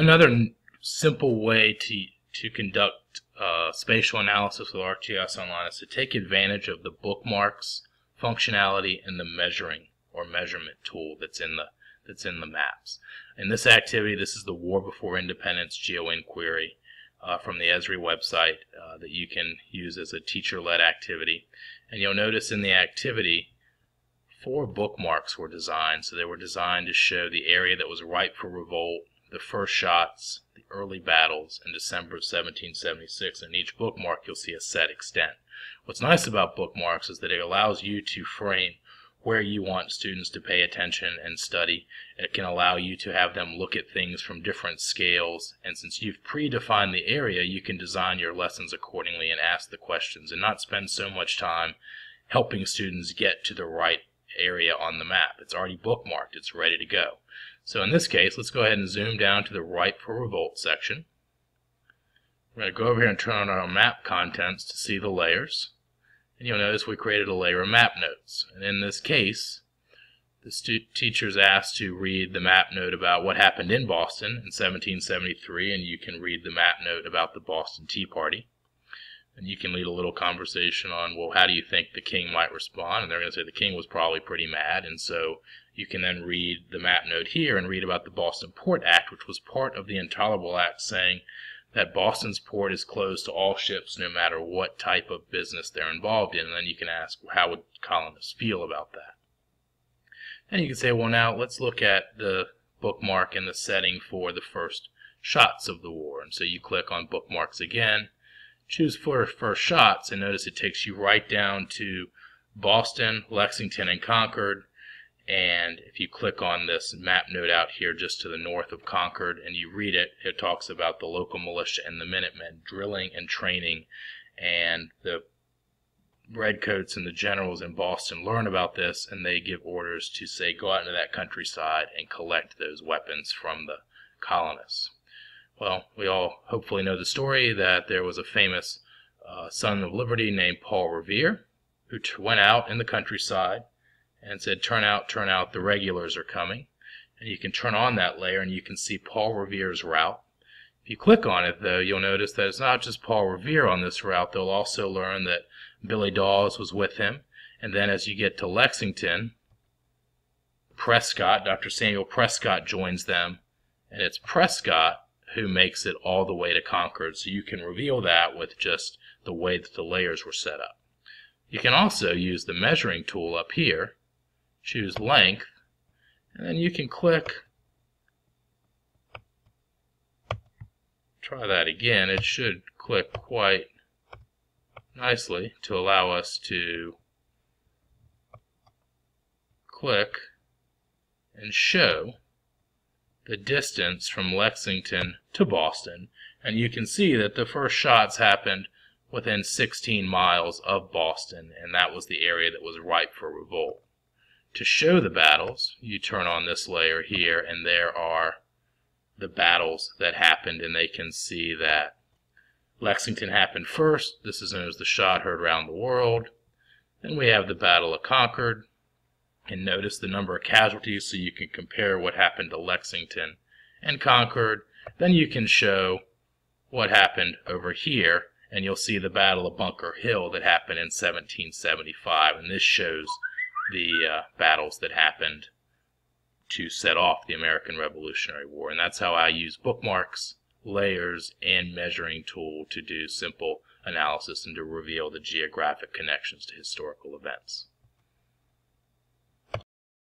Another simple way to conduct spatial analysis with ArcGIS Online is to take advantage of the bookmarks functionality and the measuring or measurement tool that's in the maps. In this activity, this is the War Before Independence GeoInquiry from the Esri website that you can use as a teacher-led activity. And you'll notice in the activity, 4 bookmarks were designed. So they were designed to show the area that was ripe for revolt, the first shots, the early battles in December of 1776. In each bookmark, you'll see a set extent. What's nice about bookmarks is that it allows you to frame where you want students to pay attention and study. It can allow you to have them look at things from different scales, and since you've predefined the area, you can design your lessons accordingly and ask the questions and not spend so much time helping students get to the right area on the map. It's already bookmarked, it's ready to go. So in this case, let's go ahead and zoom down to the ripe for revolt section. We're going to go over here and turn on our map contents to see the layers. And you'll notice we created a layer of map notes. And in this case, the teacher's asked to read the map note about what happened in Boston in 1773, and you can read the map note about the Boston Tea Party. And you can lead a little conversation on, well, how do you think the king might respond? And they're going to say the king was probably pretty mad. And so you can then read the map note here and read about the Boston Port Act, which was part of the Intolerable Act, saying that Boston's port is closed to all ships no matter what type of business they're involved in. And then you can ask, well, how would colonists feel about that? And you can say, well, now let's look at the bookmark and the setting for the first shots of the war. And so you click on bookmarks again, choose for first shots, and notice it takes you right down to Boston, Lexington, and Concord. And if you click on this map note out here just to the north of Concord and you read it, it talks about the local militia and the Minutemen drilling and training, and the redcoats and the generals in Boston learn about this, and they give orders to say go out into that countryside and collect those weapons from the colonists. Well, we all hopefully know the story that there was a famous son of liberty named Paul Revere who went out in the countryside and said, turn out, the regulars are coming. And you can turn on that layer and you can see Paul Revere's route. If you click on it, though, you'll notice that it's not just Paul Revere on this route. They'll also learn that Billy Dawes was with him. And then as you get to Lexington, Prescott, Dr. Samuel Prescott joins them. And it's Prescott who makes it all the way to Concord. So you can reveal that with just the way that the layers were set up. You can also use the measuring tool up here, choose length, and then you can click. Try that again. It should click quite nicely to allow us to click and show the distance from Lexington to Boston, and you can see that the first shots happened within 16 miles of Boston, and that was the area that was ripe for revolt. To show the battles, you turn on this layer here, and there are the battles that happened, and they can see that Lexington happened first. This is known as the shot heard around the world. Then we have the Battle of Concord, and notice the number of casualties so you can compare what happened to Lexington and Concord. Then you can show what happened over here, and you'll see the Battle of Bunker Hill that happened in 1775, and this shows the battles that happened to set off the American Revolutionary War. And that's how I use bookmarks, layers, and measuring tool to do simple analysis and to reveal the geographic connections to historical events.